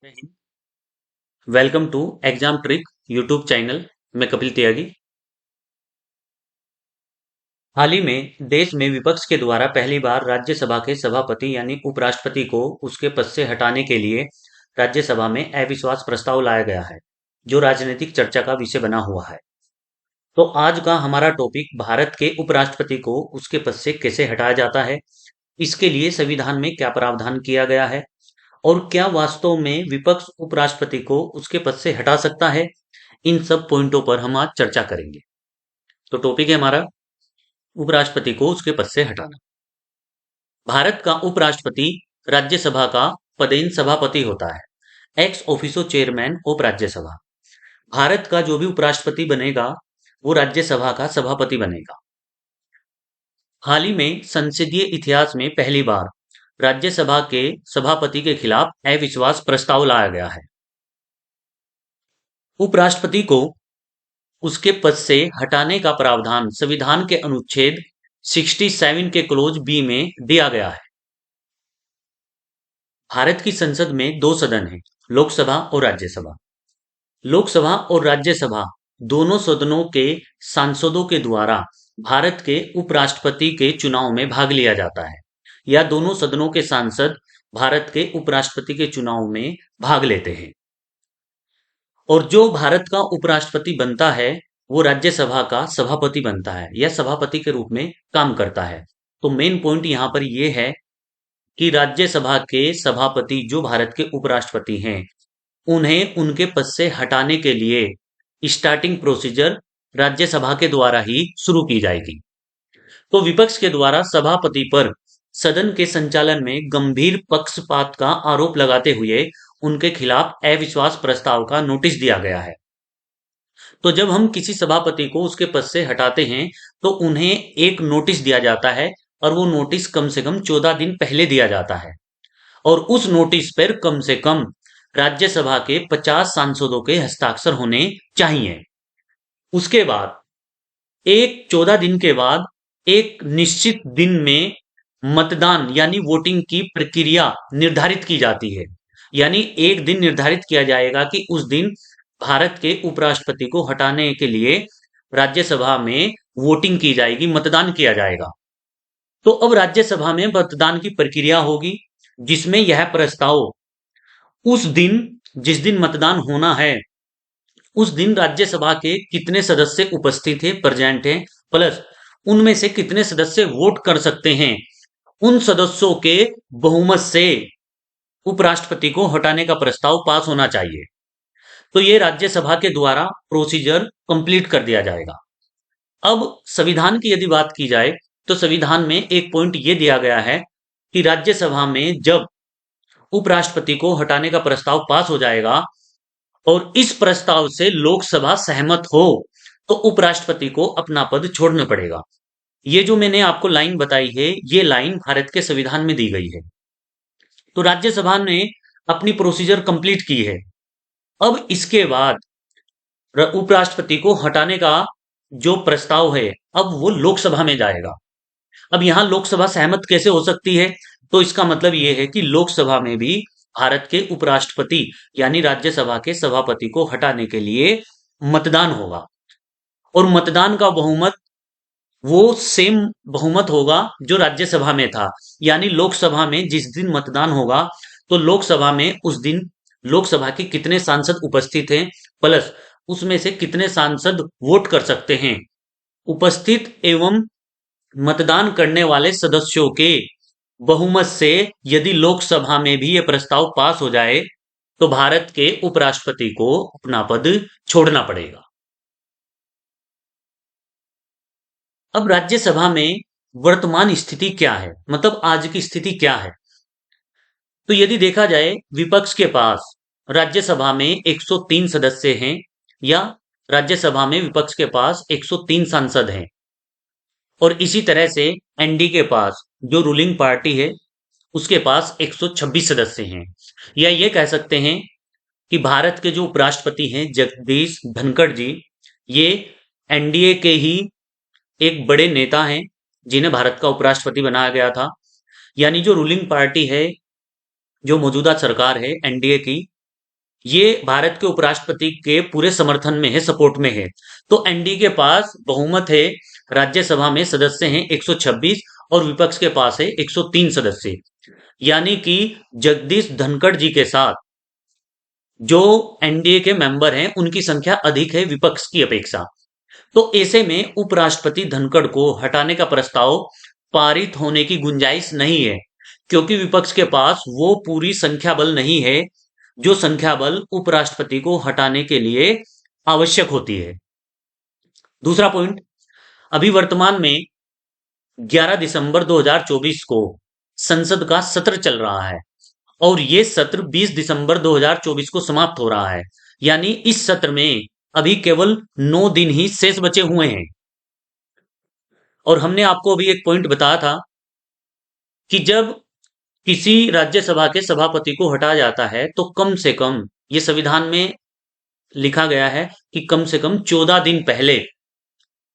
जय हिंद। Welcome to exam trick YouTube channel. मैं कपिल त्यागी। हाल ही में देश में विपक्ष के द्वारा पहली बार राज्यसभा के सभापति यानी उपराष्ट्रपति को उसके पद से हटाने के लिए राज्यसभा में अविश्वास प्रस्ताव लाया गया है, जो राजनीतिक चर्चा का विषय बना हुआ है। तो आज का हमारा टॉपिक भारत के उपराष्ट्रपति को उसके पद से कैसे हटाया जाता है, इसके लिए संविधान में क्या प्रावधान किया गया है और क्या वास्तव में विपक्ष उपराष्ट्रपति को उसके पद से हटा सकता है। इन सब पॉइंटों पर हम आज चर्चा करेंगे। तो टॉपिक है हमारा उपराष्ट्रपति को उसके पद से हटाना। भारत का उपराष्ट्रपति राज्यसभा का पदेन सभापति होता है, x officio chairman of Rajya Sabha. Bharat का जो भी उपराष्ट्रपति बनेगा वो राज्यसभा का सभापति बनेगा। हाल ही में संसदीय इतिहास में पहली बार राज्यसभा के सभापति के खिलाफ अविश्वास प्रस्ताव लाया गया है। उपराष्ट्रपति को उसके पद से हटाने का प्रावधान संविधान के अनुच्छेद 67 के क्लोज बी में दिया गया है। भारत की संसद में दो सदन हैं, लोकसभा और राज्यसभा। लोकसभा और राज्यसभा दोनों सदनों के सांसदों के द्वारा भारत के उपराष्ट्रपति के चुनाव में भाग लिया जाता है, या दोनों सदनों के सांसद भारत के उपराष्ट्रपति के चुनाव में भाग लेते हैं। और जो भारत का उपराष्ट्रपति बनता है वो राज्यसभा का सभापति बनता है या सभापति के रूप में काम करता है। तो मेन पॉइंट यहाँ पर यह है कि राज्यसभा के सभापति जो भारत के उपराष्ट्रपति हैं, उन्हें उनके पद से हटाने के लिए स्टार्टिंग प्रोसीजर राज्यसभा के द्वारा ही शुरू की जाएगी। तो विपक्ष के द्वारा सभापति पर सदन के संचालन में गंभीर पक्षपात का आरोप लगाते हुए उनके खिलाफ अविश्वास प्रस्ताव का नोटिस दिया गया है। तो जब हम किसी सभापति को उसके पद से हटाते हैं तो उन्हें एक नोटिस दिया जाता है, और वो नोटिस कम से कम 14 दिन पहले दिया जाता है, और उस नोटिस पर कम से कम राज्यसभा के 50 सांसदों के हस्ताक्षर होने चाहिए। उसके बाद 14 दिन के बाद एक निश्चित दिन में मतदान यानी वोटिंग की प्रक्रिया निर्धारित की जाती है। यानी एक दिन निर्धारित किया जाएगा कि उस दिन भारत के उपराष्ट्रपति को हटाने के लिए राज्यसभा में वोटिंग की जाएगी, मतदान किया जाएगा। तो अब राज्यसभा में मतदान की प्रक्रिया होगी, जिसमें यह प्रस्ताव उस दिन जिस दिन मतदान होना है उस दिन राज्यसभा के कितने सदस्य उपस्थित हैं, प्रेजेंट हैं, प्लस उनमें से कितने सदस्य वोट कर सकते हैं, उन सदस्यों के बहुमत से उपराष्ट्रपति को हटाने का प्रस्ताव पास होना चाहिए। तो ये राज्यसभा के द्वारा प्रोसीजर कंप्लीट कर दिया जाएगा। अब संविधान की यदि बात की जाए तो संविधान में एक पॉइंट ये दिया गया है कि राज्यसभा में जब उपराष्ट्रपति को हटाने का प्रस्ताव पास हो जाएगा और इस प्रस्ताव से लोकसभा सहमत हो तो उपराष्ट्रपति को अपना पद छोड़ना पड़ेगा। ये जो मैंने आपको लाइन बताई है, ये लाइन भारत के संविधान में दी गई है। तो राज्यसभा ने अपनी प्रोसीजर कंप्लीट की है। अब इसके बाद उपराष्ट्रपति को हटाने का जो प्रस्ताव है अब वो लोकसभा में जाएगा। अब यहां लोकसभा सहमत कैसे हो सकती है? तो इसका मतलब ये है कि लोकसभा में भी भारत के उपराष्ट्रपति यानी राज्यसभा के सभापति को हटाने के लिए मतदान होगा, और मतदान का बहुमत वो सेम बहुमत होगा जो राज्यसभा में था। यानी लोकसभा में जिस दिन मतदान होगा तो लोकसभा में उस दिन लोकसभा के कितने सांसद उपस्थित हैं, प्लस उसमें से कितने सांसद वोट कर सकते हैं, उपस्थित एवं मतदान करने वाले सदस्यों के बहुमत से यदि लोकसभा में भी यह प्रस्ताव पास हो जाए तो भारत के उपराष्ट्रपति को अपना पद छोड़ना पड़ेगा। अब राज्यसभा में वर्तमान स्थिति क्या है, मतलब आज की स्थिति क्या है? तो यदि देखा जाए विपक्ष के पास राज्यसभा में 103 सदस्य हैं, या राज्यसभा में विपक्ष के पास 103 सांसद हैं, और इसी तरह से एनडी के पास जो रूलिंग पार्टी है उसके पास 126 सदस्य हैं। या ये कह सकते हैं कि भारत के जो उपराष्ट्रपति हैं जगदीश धनखड़ जी, ये एनडीए के ही एक बड़े नेता हैं जिन्हें भारत का उपराष्ट्रपति बनाया गया था। यानी जो रूलिंग पार्टी है, जो मौजूदा सरकार है एनडीए की, ये भारत के उपराष्ट्रपति के पूरे समर्थन में है, सपोर्ट में है। तो एनडीए के पास बहुमत है, राज्यसभा में सदस्य हैं 126 और विपक्ष के पास है 103 सदस्य। यानी कि जगदीश धनखड़ जी के साथ जो एनडीए के मेंबर हैं उनकी संख्या अधिक है विपक्ष की अपेक्षा। तो ऐसे में उपराष्ट्रपति धनखड़ को हटाने का प्रस्ताव पारित होने की गुंजाइश नहीं है, क्योंकि विपक्ष के पास वो पूरी संख्या बल नहीं है जो संख्या बल उपराष्ट्रपति को हटाने के लिए आवश्यक होती है। दूसरा पॉइंट, अभी वर्तमान में 11 दिसंबर 2024 को संसद का सत्र चल रहा है और ये सत्र 20 दिसंबर 2024 को समाप्त हो रहा है। यानी इस सत्र में अभी केवल 9 दिन ही शेष बचे हुए हैं। और हमने आपको अभी एक पॉइंट बताया था कि जब किसी राज्यसभा के सभापति को हटाया जाता है तो कम से कम, ये संविधान में लिखा गया है कि कम से कम 14 दिन पहले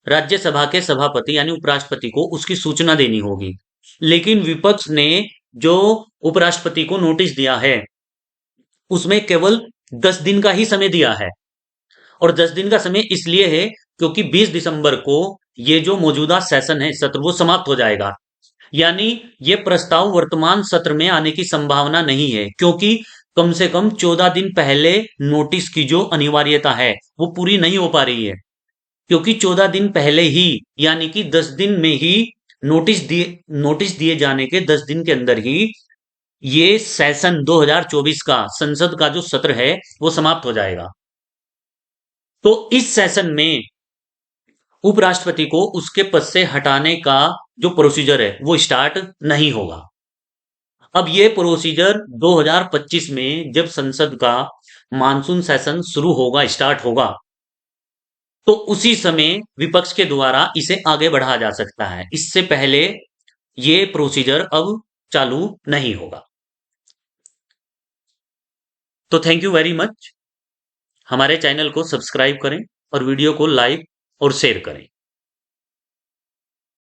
राज्यसभा के सभापति यानी उपराष्ट्रपति को उसकी सूचना देनी होगी। लेकिन विपक्ष ने जो उपराष्ट्रपति को नोटिस दिया है उसमें केवल 10 दिन का ही समय दिया है। और 10 दिन का समय इसलिए है क्योंकि 20 दिसंबर को ये जो मौजूदा सेशन है, सत्र, वो समाप्त हो जाएगा। यानी ये प्रस्ताव वर्तमान सत्र में आने की संभावना नहीं है, क्योंकि कम से कम 14 दिन पहले नोटिस की जो अनिवार्यता है वो पूरी नहीं हो पा रही है। क्योंकि 14 दिन पहले ही, यानी कि 10 दिन में ही नोटिस दिए जाने के 10 दिन के अंदर ही ये सेशन 2024 का संसद का जो सत्र है वो समाप्त हो जाएगा। तो इस सेशन में उपराष्ट्रपति को उसके पद से हटाने का जो प्रोसीजर है वो स्टार्ट नहीं होगा। अब ये प्रोसीजर 2025 में जब संसद का मानसून सेशन शुरू होगा, स्टार्ट होगा, तो उसी समय विपक्ष के द्वारा इसे आगे बढ़ाया जा सकता है। इससे पहले ये प्रोसीजर अब चालू नहीं होगा। तो थैंक यू वेरी मच। हमारे चैनल को सब्सक्राइब करें और वीडियो को लाइक और शेयर करें।